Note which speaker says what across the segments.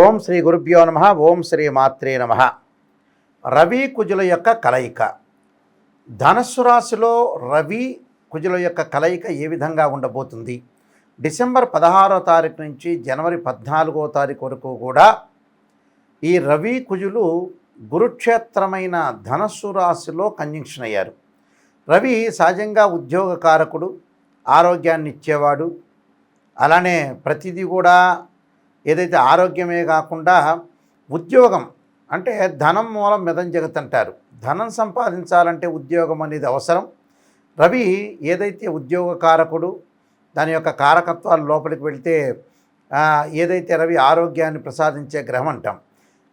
Speaker 1: ఓం శ్రీ గురుభ్యో నమ. ఓం శ్రీ మాత్రే నమ. రవి కుజుల యొక్క కలయిక. ధనస్సు రాశిలో రవి కుజుల యొక్క కలయిక ఏ విధంగా ఉండబోతుంది? డిసెంబర్ 16వ తారీఖు నుంచి జనవరి 14వ తారీఖు వరకు కూడా ఈ రవి కుజులు గురుక్షేత్రమైన ధనస్సు రాశిలో కంజంక్షన్ అయ్యారు. రవి సహజంగా ఉద్యోగకారకుడు, ఆరోగ్యాన్ని ఇచ్చేవాడు. అలానే ప్రతిదీ కూడా ఏదైతే ఆరోగ్యమే కాకుండా ఉద్యోగం అంటే ధనం మూలం మిదం జగత్ అంటారు. ధనం సంపాదించాలంటే ఉద్యోగం అనేది అవసరం. రవి ఏదైతే ఉద్యోగకారకుడు, దాని యొక్క కారకత్వాలు లోపలికి వెళితే ఏదైతే రవి ఆరోగ్యాన్ని ప్రసాదించే గ్రహం అంటాం.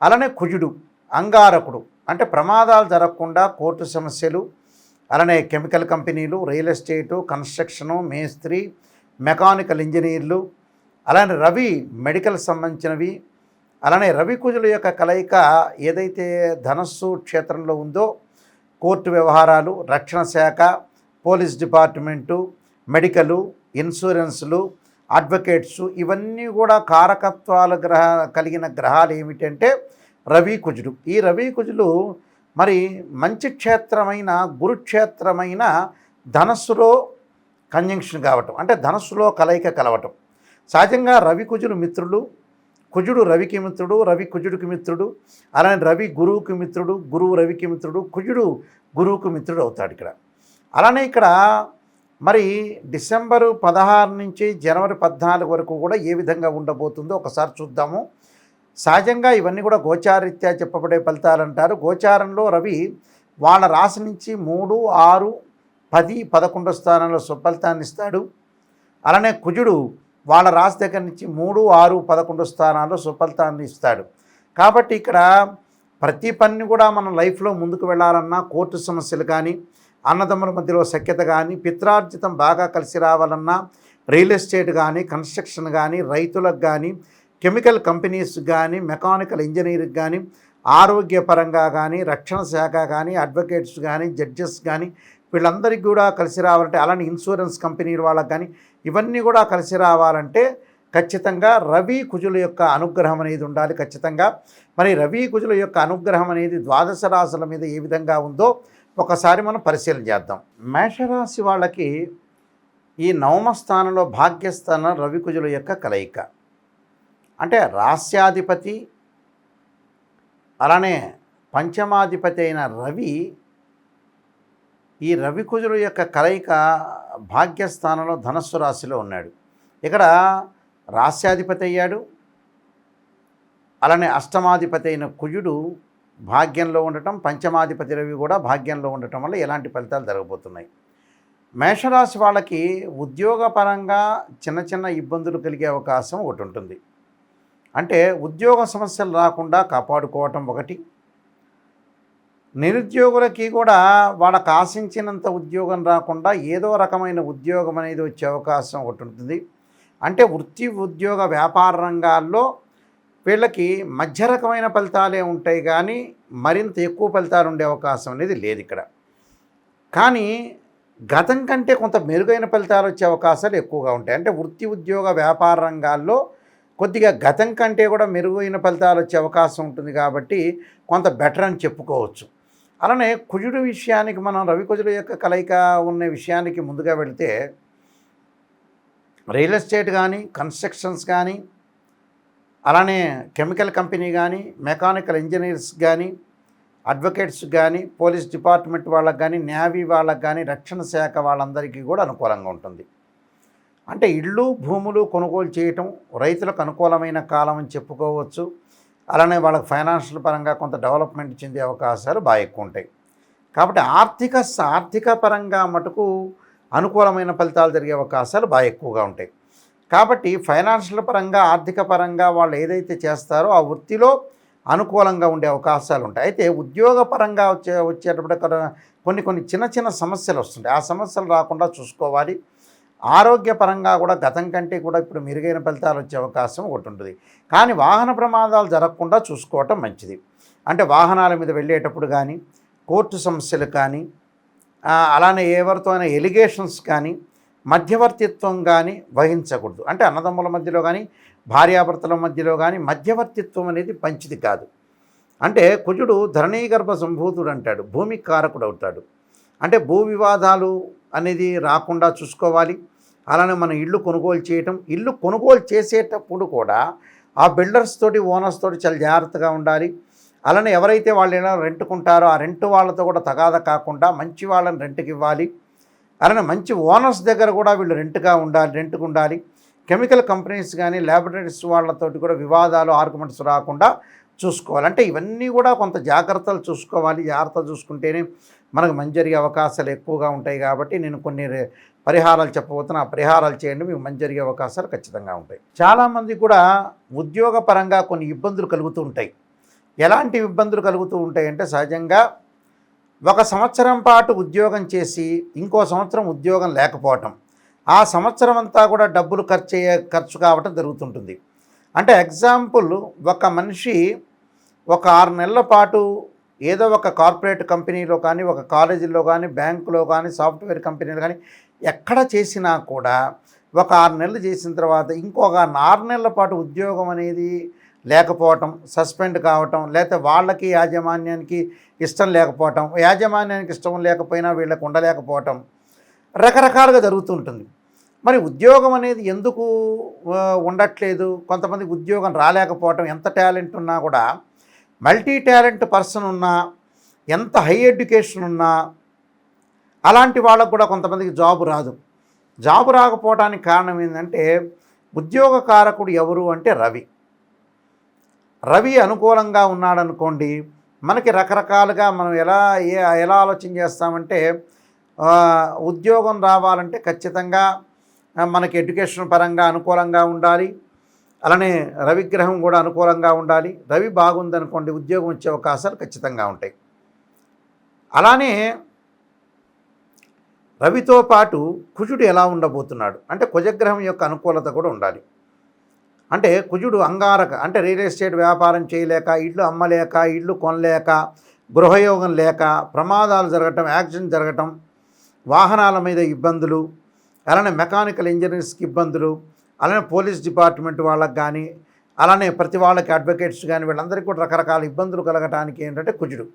Speaker 1: అలానే కుజుడు అంగారకుడు, అంటే ప్రమాదాలు జరగకుండా కోర్టు సమస్యలు, అలానే కెమికల్ కంపెనీలు, రియల్ ఎస్టేటు, కన్స్ట్రక్షను, మేస్త్రి, మెకానికల్ ఇంజనీర్లు, అలానే రవి మెడికల్ సంబంధించినవి. అలానే రవి కుజుల యొక్క కలయిక ఏదైతే ధనస్సు క్షేత్రంలో ఉందో కోర్టు వ్యవహారాలు, రక్షణ శాఖ, పోలీస్ డిపార్ట్మెంటు, మెడికలు, ఇన్సూరెన్సులు, అడ్వకేట్సు, ఇవన్నీ కూడా కారకత్వాలు కలిగిన గ్రహాలు ఏమిటంటే రవి కుజుడు. ఈ రవి కుజులు మరి మంచి క్షేత్రమైన గురుక్షేత్రమైన ధనస్సులో కంజంక్షన్ కావటం, అంటే ధనస్సులో కలయిక కలవటం. సహజంగా రవి కుజులు మిత్రులు. కుజుడు రవికి మిత్రుడు, రవి కుజుడికి మిత్రుడు. అలానే రవి గురువుకి మిత్రుడు, గురువు రవికి మిత్రుడు, కుజుడు గురువుకు మిత్రుడు అవుతాడు ఇక్కడ. అలానే ఇక్కడ మరి డిసెంబరు 16 నుంచి జనవరి 14 వరకు కూడా ఏ విధంగా ఉండబోతుందో ఒకసారి చూద్దాము. సహజంగా ఇవన్నీ కూడా గోచారీత్యా చెప్పబడే ఫలితాలు అంటారు. గోచారంలో రవి వాళ్ళ రాశి నుంచి 3, 6, 10, 11 స్థానంలో సుఫలితాన్ని ఇస్తాడు. అలానే కుజుడు వాళ్ళ రాశి దగ్గర నుంచి 3, 6, 11 స్థానాల్లో సుఫలితాన్ని ఇస్తాడు. కాబట్టి ఇక్కడ ప్రతి పని కూడా మనం లైఫ్లో ముందుకు వెళ్ళాలన్నా, కోర్టు సమస్యలు కానీ, అన్నదమ్ముల మధ్యలో సఖ్యత కానీ, పిత్రార్జితం బాగా కలిసి రావాలన్నా, రియల్ ఎస్టేట్ కానీ, కన్స్ట్రక్షన్ కానీ, రైతులకు కానీ, కెమికల్ కంపెనీస్ కానీ, మెకానికల్ ఇంజనీరింగ్ కానీ, ఆరోగ్యపరంగా కానీ, రక్షణ శాఖ కానీ, అడ్వకేట్స్ కానీ, జడ్జెస్ కానీ, వీళ్ళందరికీ కూడా కలిసి రావాలంటే, అలానే ఇన్సూరెన్స్ కంపెనీల వాళ్ళకి కానీ, ఇవన్నీ కూడా కలిసి రావాలంటే ఖచ్చితంగా రవి కుజుల యొక్క అనుగ్రహం అనేది ఉండాలి ఖచ్చితంగా. మరి రవి కుజుల యొక్క అనుగ్రహం అనేది ద్వాదశ రాశుల మీద ఏ విధంగా ఉందో ఒకసారి మనం పరిశీలన చేద్దాం. మేషరాశి వాళ్ళకి ఈ నవమ స్థానంలో భాగ్యస్థానం రవి కుజుల యొక్క కలయిక. అంటే రాస్యాధిపతి అలానే పంచమాధిపతి అయిన రవి, ఈ రవి కుజుల యొక్క కలయిక భాగ్యస్థానంలో ధనస్సు రాశిలో ఉన్నాడు. ఇక్కడ రాస్యాధిపతి అయ్యాడు. అలానే అష్టమాధిపతి అయిన కుజుడు భాగ్యంలో ఉండటం, పంచమాధిపతి రవి కూడా భాగ్యంలో ఉండటం వల్ల ఎలాంటి ఫలితాలు జరగబోతున్నాయి? మేషరాశి వాళ్ళకి ఉద్యోగపరంగా చిన్న చిన్న ఇబ్బందులు కలిగే అవకాశం ఒకటి ఉంటుంది. అంటే ఉద్యోగ సమస్యలు రాకుండా కాపాడుకోవటం ఒకటి. నిరుద్యోగులకి కూడా వాళ్ళకు ఆశించినంత ఉద్యోగం రాకుండా ఏదో రకమైన ఉద్యోగం అనేది వచ్చే అవకాశం ఒకటి ఉంటుంది. అంటే వృత్తి, ఉద్యోగ, వ్యాపార రంగాల్లో వీళ్ళకి మధ్య రకమైన ఫలితాలే ఉంటాయి కానీ మరింత ఎక్కువ ఫలితాలు ఉండే అవకాశం అనేది లేదు ఇక్కడ. కానీ గతం కంటే కొంత మెరుగైన ఫలితాలు వచ్చే అవకాశాలు ఎక్కువగా ఉంటాయి. అంటే వృత్తి, ఉద్యోగ, వ్యాపార రంగాల్లో కొద్దిగా గతం కంటే కూడా మెరుగైన ఫలితాలు వచ్చే అవకాశం ఉంటుంది కాబట్టి కొంత బెటర్ అని చెప్పుకోవచ్చు. అలానే కుజుడు విషయానికి మనం రవి కుజుల యొక్క కలయిక ఉన్న విషయానికి ముందుగా వెళితే రియల్ ఎస్టేట్ కానీ, కన్స్ట్రక్షన్స్ కానీ, అలానే కెమికల్ కంపెనీ కానీ, మెకానికల్ ఇంజనీర్స్ కానీ, అడ్వకేట్స్ కానీ, పోలీస్ డిపార్ట్మెంట్ వాళ్ళకి కానీ, నేవీ వాళ్ళకి కానీ, రక్షణ శాఖ వాళ్ళందరికీ కూడా అనుకూలంగా ఉంటుంది. అంటే ఇళ్ళు, భూములు కొనుగోలు చేయటం రైతులకు అనుకూలమైన కాలం అని చెప్పుకోవచ్చు. అలానే వాళ్ళకి ఫైనాన్షియల్ పరంగా కొంత డెవలప్మెంట్ చెందే అవకాశాలు బాగా ఎక్కువ ఉంటాయి. కాబట్టి ఆర్థిక పరంగా మటుకు అనుకూలమైన ఫలితాలు జరిగే అవకాశాలు బాగా ఎక్కువగా ఉంటాయి. కాబట్టి ఫైనాన్షియల్ పరంగా, ఆర్థిక పరంగా వాళ్ళు ఏదైతే చేస్తారో ఆ వృత్తిలో అనుకూలంగా ఉండే అవకాశాలు ఉంటాయి. అయితే ఉద్యోగపరంగా వచ్చేటప్పుడు కొన్ని చిన్న సమస్యలు వస్తుంటాయి. ఆ సమస్యలు రాకుండా చూసుకోవాలి. ఆరోగ్యపరంగా కూడా గతం కంటే కూడా ఇప్పుడు మెరుగైన ఫలితాలు వచ్చే అవకాశం ఒకటి ఉంటుంది. కానీ వాహన ప్రమాదాలు జరగకుండా చూసుకోవటం మంచిది. అంటే వాహనాల మీద వెళ్ళేటప్పుడు కానీ, కోర్టు సమస్యలు కానీ, అలానే ఎవరితో అయినా ఎలిగేషన్స్ కానీ, మధ్యవర్తిత్వం కానీ వహించకూడదు. అంటే అన్నదమ్ముల మధ్యలో కానీ, భార్యాభర్తల మధ్యలో కానీ మధ్యవర్తిత్వం అనేది మంచిది కాదు. అంటే కుజుడు ధరణీగర్భ సంభూతుడు అంటాడు, భూమి కారకుడు అవుతాడు. అంటే భూ వివాదాలు అనేది రాకుండా చూసుకోవాలి. అలానే మనం ఇల్లు కొనుగోలు చేయటం, ఇల్లు కొనుగోలు చేసేటప్పుడు కూడా ఆ బిల్డర్స్ తోటి ఓనర్స్ తోటి చాలా జాగ్రత్తగా ఉండాలి. అలానే ఎవరైతే వాళ్ళు ఎలా రెంట్కుంటారో ఆ రెంట్ వాళ్ళతో కూడా తగాదా కాకుండా మంచి వాళ్ళని రెంట్కి ఇవ్వాలి. అలానే మంచి ఓనర్స్ దగ్గర కూడా వీళ్ళు రెంట్కు ఉండాలి. కెమికల్ కంపెనీస్ కానీ ల్యాబొరేటరీస్ వాళ్ళతోటి కూడా వివాదాలు ఆర్గ్యుమెంట్స్ రాకుండా చూసుకోవాలి. అంటే ఇవన్నీ కూడా కొంత జాగ్రత్తలు చూసుకోవాలి. జాగ్రత్తలు చూసుకుంటేనే మనకు మంచి జరిగే అవకాశాలు ఎక్కువగా ఉంటాయి. కాబట్టి నేను కొన్ని పరిహారాలు చెప్పబోతున్నా. ఆ పరిహారాలు చేయండి, మీకు మంచి జరిగే అవకాశాలు ఖచ్చితంగా ఉంటాయి. చాలామంది కూడా ఉద్యోగపరంగా కొన్ని ఇబ్బందులు కలుగుతూ ఉంటాయి. ఎలాంటి ఇబ్బందులు కలుగుతూ ఉంటాయంటే, సహజంగా 1 సంవత్సరం పాటు ఉద్యోగం చేసి ఇంకో సంవత్సరం ఉద్యోగం లేకపోవటం, ఆ సంవత్సరం అంతా కూడా డబ్బులు ఖర్చు కావటం జరుగుతుంటుంది. అంటే ఎగ్జాంపుల్, ఒక మనిషి ఒక 6 నెలల పాటు ఏదో ఒక కార్పొరేట్ కంపెనీలో కానీ, ఒక కాలేజీలో కానీ, బ్యాంకులో కానీ, సాఫ్ట్వేర్ కంపెనీలో కానీ ఎక్కడ చేసినా కూడా ఒక 6 నెలలు చేసిన తర్వాత ఇంకొక 6 నెలల పాటు ఉద్యోగం అనేది లేకపోవటం, సస్పెండ్ కావటం, లేకపోతే వాళ్ళకి యాజమాన్యానికి ఇష్టం లేకపోవటం, యాజమాన్యానికి ఇష్టం లేకపోయినా వీళ్ళకి ఉండలేకపోవటం రకరకాలుగా జరుగుతుంటుంది. మరి ఉద్యోగం అనేది ఎందుకు ఉండట్లేదు? కొంతమందికి ఉద్యోగం రాలేకపోవటం, ఎంత టాలెంట్ ఉన్నా కూడా, మల్టీ టాలెంట్ పర్సన్ ఉన్నా, ఎంత హై ఎడ్యుకేషన్ ఉన్నా అలాంటి వాళ్ళకు కూడా కొంతమందికి జాబు రాదు. జాబు రాకపోవడానికి కారణం ఏంటంటే, ఉద్యోగ కారకుడు ఎవరు అంటే రవి. రవి అనుకూలంగా ఉన్నాడనుకోండి, మనకి రకరకాలుగా మనం ఎలా ఆలోచన చేస్తామంటే, ఉద్యోగం రావాలంటే ఖచ్చితంగా మనకి ఎడ్యుకేషన్ పరంగా అనుకూలంగా ఉండాలి. అలానే రవిగ్రహం కూడా అనుకూలంగా ఉండాలి. రవి బాగుందనుకోండి, ఉద్యోగం వచ్చే అవకాశాలు ఖచ్చితంగా ఉంటాయి. అలానే రవితో పాటు కుజుడు ఎలా ఉండబోతున్నాడు అంటే, కుజగ్రహం యొక్క అనుకూలత కూడా ఉండాలి. అంటే కుజుడు అంగారక, అంటే రియల్ ఎస్టేట్ వ్యాపారం చేయలేక, ఇల్లు అమ్మలేక, ఇల్లు కొనలేక, గృహయోగం లేక, ప్రమాదాలు జరగటం, యాక్సిడెంట్ జరగటం, వాహనాల మీద ఇబ్బందులు, అలానే మెకానికల్ ఇంజనీర్స్కి ఇబ్బందులు, అలానే పోలీస్ డిపార్ట్మెంట్ వాళ్ళకి కానీ, అలానే ప్రతి వాళ్ళకి అడ్వకేట్స్ కానీ, వీళ్ళందరికీ కూడా రకరకాల ఇబ్బందులు కలగటానికి ఏంటంటే కుజుడు.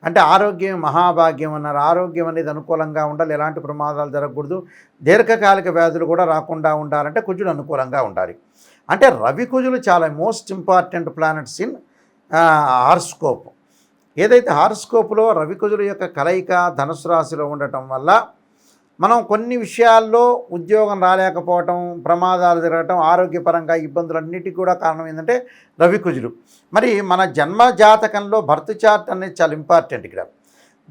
Speaker 1: అంటే ఆరోగ్యం మహాభాగ్యం అన్నారు. ఆరోగ్యం అనేది అనుకూలంగా ఉండాలి, ఎలాంటి ప్రమాదాలు జరగకూడదు, దీర్ఘకాలిక వ్యాధులు కూడా రాకుండా ఉండాలంటే కుజుడు అనుకూలంగా ఉండాలి. అంటే రవి కుజులు చాలా most important planets in horoscope. ఏదైతే హారోస్కోప్లో రవి కుజుల యొక్క కలయిక ధనుసు రాశిలో ఉండటం వల్ల మనం కొన్ని విషయాల్లో ఉద్యోగం రాలేకపోవటం, ప్రమాదాలు జరగటం, ఆరోగ్యపరంగా ఇబ్బందులన్నిటికీ కూడా కారణం ఏంటంటే రవి కుజులు. మరి మన జన్మ జాతకంలో బర్త్ చార్ట్ అనేది చాలా ఇంపార్టెంట్. ఇక్కడ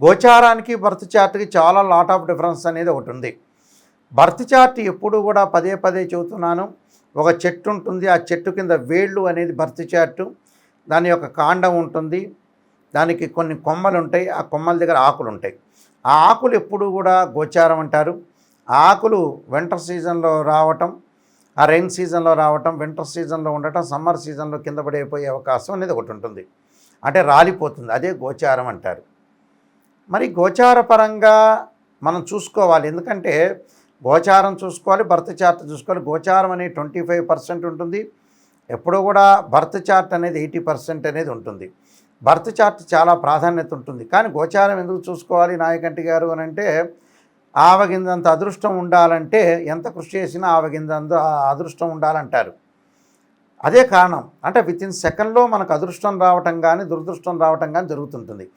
Speaker 1: గోచారానికి బర్త్ చార్ట్కి చాలా లాట్ ఆఫ్ డిఫరెన్స్ అనేది ఒకటి ఉంది. బర్త్ చార్ట్ ఎప్పుడు కూడా పదే చెబుతున్నాను, ఒక చెట్టు ఉంటుంది, ఆ చెట్టు కింద వేళ్ళు అనేది బర్త్ చార్టు, దాని యొక్క కాండం ఉంటుంది, దానికి కొన్ని కొమ్మలు ఉంటాయి, ఆ కొమ్మల దగ్గర ఆకులు ఉంటాయి. ఆ ఆకులు ఎప్పుడు కూడా గోచారం అంటారు. ఆ ఆకులు వింటర్ సీజన్లో రావటం, ఆ రైన్ సీజన్లో రావటం, వింటర్ సీజన్లో ఉండటం, సమ్మర్ సీజన్లో కింద పడిపోయే అవకాశం అనేది ఒకటి ఉంటుంది. అంటే రాలిపోతుంది, అదే గోచారం అంటారు. మరి గోచార పరంగా మనం చూసుకోవాలి. ఎందుకంటే గోచారం చూసుకోవాలి, బర్త్ చార్ట్ చూసుకోవాలి. గోచారం అనేది 25% ఉంటుంది. ఎప్పుడూ కూడా బర్త్ చార్ట్ అనేది 80% అనేది ఉంటుంది. బర్త్ చార్ట్ చాలా ప్రాధాన్యత ఉంటుంది. కానీ గోచారం ఎందుకు చూసుకోవాలి నాయకంటి గారు అని అంటే, ఆవగింజంత అదృష్టం ఉండాలంటే ఎంత కృషి చేసినా ఆవగింజంత అదృష్టం ఉండాలంటారు. అదే కారణం. అంటే వితిన్ సెకండ్లో మనకు అదృష్టం రావటం కానీ దురదృష్టం రావటం కానీ జరుగుతుంటుంది.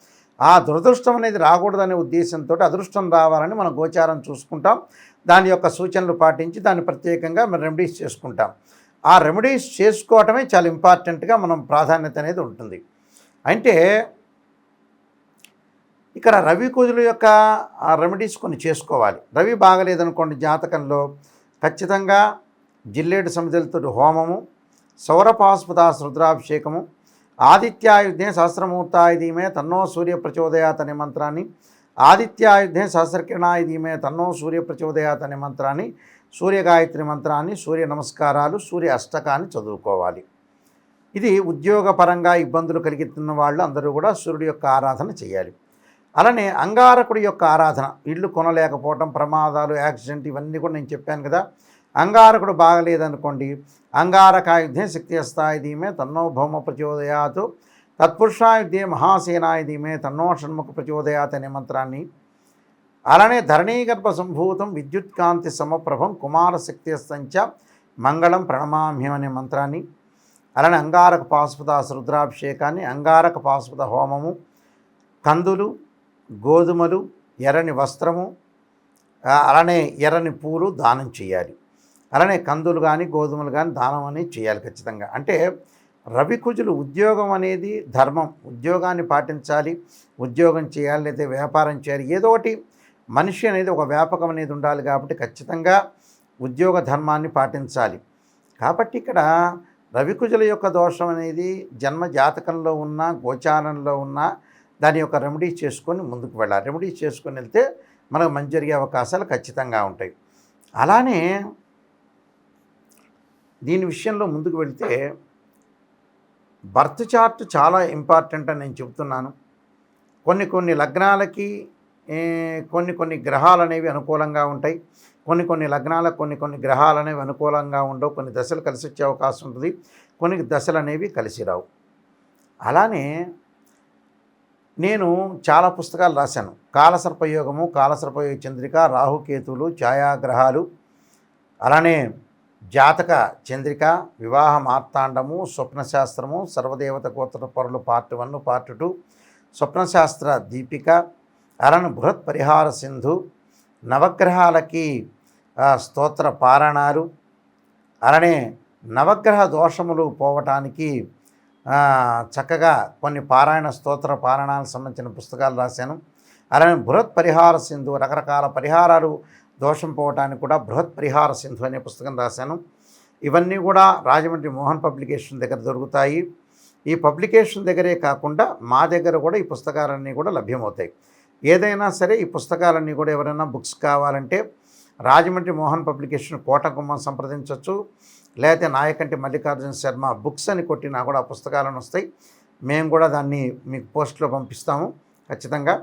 Speaker 1: ఆ దురదృష్టం అనేది రాకూడదనే ఉద్దేశంతో అదృష్టం రావాలని మనం గోచారం చూసుకుంటాం. దాని యొక్క సూచనలు పాటించి దాన్ని ప్రత్యేకంగా మనం రెమెడీస్ చేసుకుంటాం. ఆ రెమెడీస్ చేసుకోవటమే చాలా ఇంపార్టెంట్గా మనం ప్రాధాన్యత అనేది ఉంటుంది. అంటే ఇక్కడ రవి కుజుల యొక్క రెమెడీస్ కొన్ని చేసుకోవాలి. రవి బాగలేదనుకోండి జాతకంలో, ఖచ్చితంగా జిల్లేడు సమితులతో హోమము, సౌరపాస్పదాస రుద్రాభిషేకము, ఆదిత్యాయుధే సహస్రమూర్తాయ ధీమే తన్నో సూర్య ప్రచోదయాత్ అనే మంత్రాన్ని, ఆదిత్యాయుధే సహస్రకిరణాయ ధీమే తన్నో సూర్య ప్రచోదయాత్ అనే మంత్రాన్ని, సూర్యగాయత్రి మంత్రాన్ని, సూర్య నమస్కారాలు, సూర్య అష్టకాన్ని చదువుకోవాలి. ఇది ఉద్యోగపరంగా ఇబ్బందులు కలిగిస్తున్న వాళ్ళు అందరూ కూడా సూర్యుడి యొక్క ఆరాధన చేయాలి. అలానే అంగారకుడి యొక్క ఆరాధన, ఇల్లు కొనలేకపోవటం, ప్రమాదాలు, యాక్సిడెంట్, ఇవన్నీ కూడా నేను చెప్పాను కదా. అంగారకుడు బాగలేదనుకోండి, అంగారకాయుధే శక్తిస్తాయ ధీమే తన్నో భౌమ ప్రచోదయాత్, తత్పురుషాయుధే మహాసేనాయ ధీమే తన్నో షణ్ముఖ ప్రచోదయాత్ అనే మంత్రాన్ని, అలానే ధరణీగర్భ సంభూతం విద్యుత్కాంతి సమప్రభం కుమారశక్తిస్తంచ మంగళం ప్రణమామ్యం అనే మంత్రాన్ని, అలానే అంగారక పాశుపత రుద్రాభిషేకాన్ని, అంగారక పాశుపత హోమము, కందులు, గోధుమలు, ఎర్రని వస్త్రము, అలానే ఎర్రని పూలు దానం చేయాలి. అలానే కందులు కానీ గోధుమలు కానీ దానం అనేది చేయాలి ఖచ్చితంగా. అంటే రవికుజులు ఉద్యోగం అనేది ధర్మం, ఉద్యోగాన్ని పాటించాలి, ఉద్యోగం చేయాలి, లేదా వ్యాపారం చేయాలి, ఏదో ఒకటి మనిషి అనేది ఒక వ్యాపకం అనేది ఉండాలి కాబట్టి ఖచ్చితంగా ఉద్యోగ ధర్మాన్ని పాటించాలి. కాబట్టి ఇక్కడ రవికుజుల యొక్క దోషం అనేది జన్మ జాతకంలో ఉన్న గోచారంలో ఉన్న దాని యొక్క రెమెడీ చేసుకొని ముందుకు వెళ్ళాలి. రెమెడీ చేసుకొని వెళ్తే మనకు మంచి జరిగే అవకాశాలు ఖచ్చితంగా ఉంటాయి. అలానే దీని విషయంలో ముందుకు వెళితే బర్త్ చార్ట్ చాలా ఇంపార్టెంట్ అని నేను చెబుతున్నాను. కొన్ని లగ్నాలకి కొన్ని గ్రహాలు అనేవి అనుకూలంగా ఉంటాయి, కొన్ని లగ్నాలకు కొన్ని గ్రహాలు అనేవి అనుకూలంగా ఉండవు, కొన్ని దశలు కలిసి వచ్చే అవకాశం ఉంటుంది, కొన్ని దశలు అనేవి కలిసి రావు. అలానే నేను చాలా పుస్తకాలు రాశాను. కాలసర్పయోగము, కాలసర్పయోగ చంద్రిక, రాహుకేతువులు, ఛాయాగ్రహాలు, అలానే జాతక చంద్రిక, వివాహ మార్తాండము, స్వప్నశాస్త్రము, సర్వదేవత గోత్ర పరులు పార్ట్ 1 పార్ట్ 2, స్వప్నశాస్త్ర దీపిక, అలానే బృహత్ పరిహార సింధు, నవగ్రహాలకి స్తోత్ర పారాయణాలు, అలానే నవగ్రహ దోషములు పోవటానికి చక్కగా కొన్ని పారాయణ స్తోత్ర పారాయణాలకు సంబంధించిన పుస్తకాలు రాశాను. అలానే బృహత్ పరిహార సింధు, రకరకాల పరిహారాలు దోషం పోవటానికి కూడా బృహత్ పరిహార సింధు అనే పుస్తకం రాశాను. ఇవన్నీ కూడా రాజమండ్రి మోహన్ పబ్లికేషన్ దగ్గర దొరుకుతాయి. ఈ పబ్లికేషన్ దగ్గరే కాకుండా మా దగ్గర కూడా ఈ పుస్తకాలన్నీ కూడా లభ్యమవుతాయి. ఏదైనా సరే ఈ పుస్తకాలన్నీ కూడా ఎవరైనా బుక్స్ కావాలంటే రాజమండ్రి మోహన్ పబ్లికేషన్ కోటగుమ్మం సంప్రదించవచ్చు, లేకపోతే నాయకంటి మల్లికార్జున శర్మ బుక్స్ అని కొట్టినా కూడా ఆ పుస్తకాలను వస్తాయి. మేము కూడా దాన్ని మీకు పోస్ట్లో పంపిస్తాము ఖచ్చితంగా.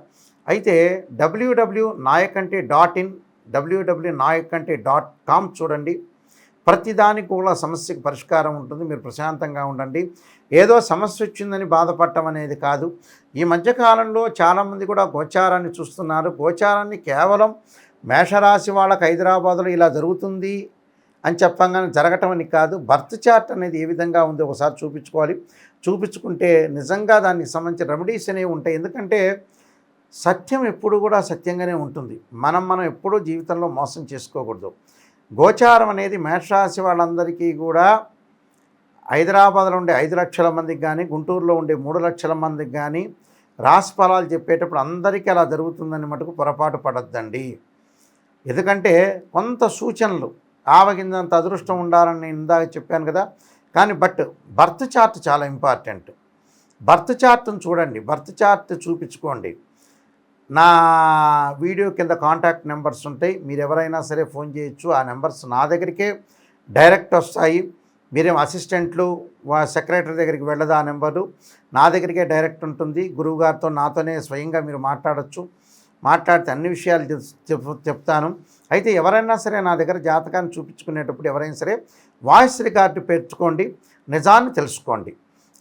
Speaker 1: అయితే www.nayakanti.in, www.nayakanti.com చూడండి. ప్రతిదానికి కూడా సమస్యకు పరిష్కారం ఉంటుంది. మీరు ప్రశాంతంగా ఉండండి. ఏదో సమస్య వచ్చిందని బాధపడటం అనేది కాదు. ఈ మధ్యకాలంలో చాలామంది కూడా గోచారాన్ని చూస్తున్నారు. గోచారాన్ని కేవలం మేషరాశి వాళ్ళకి హైదరాబాదులో ఇలా జరుగుతుంది అని చెప్పంగానే జరగటం అని కాదు. బర్త్ చార్ట్ అనేది ఏ విధంగా ఉందో ఒకసారి చూపించుకోవాలి. చూపించుకుంటే నిజంగా దానికి సంబంధించిన రెమెడీస్ అనేవి ఉంటాయి. ఎందుకంటే సత్యం ఎప్పుడు కూడా సత్యంగానే ఉంటుంది. మనం ఎప్పుడూ జీవితంలో మోసం చేసుకోకూడదు. గోచారం అనేది మేషరాశి వాళ్ళందరికీ కూడా హైదరాబాద్లో ఉండే 5 లక్షల మందికి కానీ, గుంటూరులో ఉండే 3 లక్షల మందికి కానీ రాశి ఫలాలు చెప్పేటప్పుడు అందరికీ అలా జరుగుతుందని మటుకు పొరపాటు పడద్దండి. ఎందుకంటే కొంత సూచనలు ఆవగిందంత అదృష్టం ఉండాలని నేను ఇందాక చెప్పాను కదా. కానీ బర్త్ చార్ట్ చాలా ఇంపార్టెంట్. బర్త్ చార్ట్ను చూడండి, బర్త్ చార్ట్ చూపించుకోండి. నా వీడియో కింద కాంటాక్ట్ నెంబర్స్ ఉంటాయి. మీరు ఎవరైనా సరే ఫోన్ చేయొచ్చు. ఆ నెంబర్స్ నా దగ్గరికే డైరెక్ట్ వస్తాయి. మీరేం అసిస్టెంట్లు సెక్రటరీ దగ్గరికి వెళ్ళదు. ఆ నెంబరు నా దగ్గరికే డైరెక్ట్ ఉంటుంది. గురువుగారితో నాతోనే స్వయంగా మీరు మాట్లాడచ్చు. మాట్లాడితే అన్ని విషయాలు చెప్తాను. అయితే ఎవరైనా సరే నా దగ్గర జాతకాన్ని చూపించుకునేటప్పుడు ఎవరైనా సరే వాయిస్ రికార్డు పెట్టుకోండి, నిజాన్ని తెలుసుకోండి.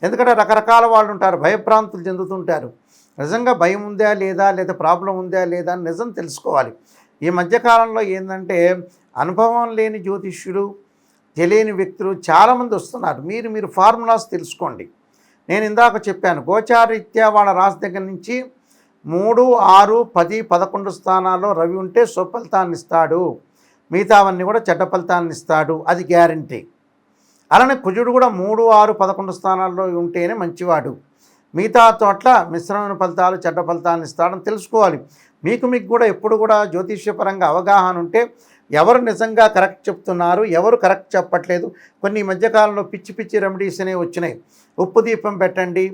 Speaker 1: ఎందుకంటే రకరకాల వాళ్ళు ఉంటారు, భయభ్రాంతులు చెందుతుంటారు. నిజంగా భయం ఉందా లేదా ప్రాబ్లం ఉందా లేదా అని నిజం తెలుసుకోవాలి. ఈ మధ్యకాలంలో ఏంటంటే అనుభవం లేని జ్యోతిష్యులు, తెలియని వ్యక్తులు చాలామంది వస్తున్నారు. మీరు ఫార్ములాస్ తెలుసుకోండి. నేను ఇందాక చెప్పాను, గోచారీత్యా వాళ్ళ రాశి దగ్గర నుంచి 3, 6, 10, 11 స్థానాల్లో రవి ఉంటే స్వఫలితాన్ని ఇస్తాడు, మిగతావన్నీ కూడా చెడ్డ ఫలితాన్ని ఇస్తాడు, అది గ్యారంటీ. అలానే కుజుడు కూడా 3, 6, 11 స్థానాల్లో ఉంటేనే మంచివాడు, మిగతా చోట్ల మిశ్రమైన ఫలితాలు చెడ్డ ఫలితాలను ఇస్తాడని తెలుసుకోవాలి. మీకు కూడా ఎప్పుడు కూడా జ్యోతిష్యపరంగా అవగాహన ఉంటే ఎవరు నిజంగా కరెక్ట్ చెప్తున్నారు, ఎవరు కరెక్ట్ చెప్పట్లేదు. కొన్ని మధ్యకాలంలో పిచ్చి రెమెడీస్ అనేవి వచ్చినాయి. ఉప్పు దీపం పెట్టండి,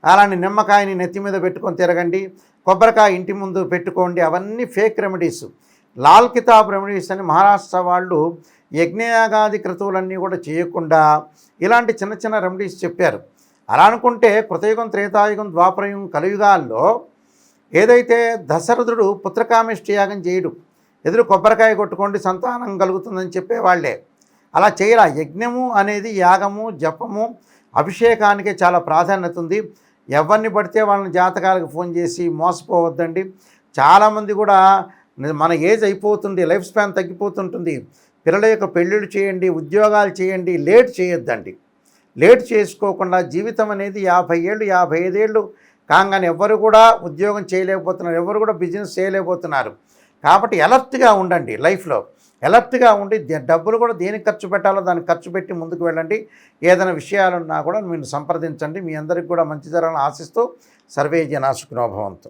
Speaker 1: అలానే నిమ్మకాయని నెత్తి మీద పెట్టుకొని తిరగండి, కొబ్బరికాయ ఇంటి ముందు పెట్టుకోండి, అవన్నీ ఫేక్ రెమెడీస్. లాల్ కితాబ్ రెమెడీస్ అని మహారాష్ట్ర వాళ్ళు యజ్ఞయాగాది క్రతువులన్నీ కూడా చేయకుండా ఇలాంటి చిన్న రెమెడీస్ చెప్పారు. అలా అనుకుంటే కృతయుగం, త్రేతాయుగం, ద్వాపరయుగం, కలియుగాల్లో ఏదైతే దశరథుడు పుత్రకామేష్టి యాగం చేయడు, ఎదురు కొబ్బరికాయ కొట్టుకోండి సంతానం కలుగుతుందని చెప్పేవాళ్లే. అలా చేయాలి. యజ్ఞము అనేది యాగము, జపము, అభిషేకానికే చాలా ప్రాధాన్యత ఉంది. ఎవరిని పడితే వాళ్ళని జాతకాలకు ఫోన్ చేసి మోసపోవద్దండి. చాలామంది కూడా మన ఏజ్ అయిపోతుంది, లైఫ్ స్పాన్ తగ్గిపోతుంటుంది, పిల్లల యొక్క పెళ్ళిళ్ళు చేయండి, ఉద్యోగాలు చేయండి, లేట్ చేయొద్దండి. లేట్ చేసుకోకుండా జీవితం అనేది 50 ఏళ్ళు 55 ఏళ్ళు కాగానే ఎవరు కూడా ఉద్యోగం చేయలేకపోతున్నారు, ఎవరు కూడా బిజినెస్ చేయలేకపోతున్నారు. కాబట్టి అలర్ట్గా ఉండండి. లైఫ్లో అలర్ట్గా ఉండి డబ్బులు కూడా దేనికి ఖర్చు పెట్టాలో దానికి ఖర్చు పెట్టి ముందుకు వెళ్ళండి. ఏదైనా విషయాలున్నా కూడా మీరు సంప్రదించండి. మీ అందరికి కూడా మంచి జరగాలని ఆశిస్తూ సర్వే జనా సుఖినో భవంతు.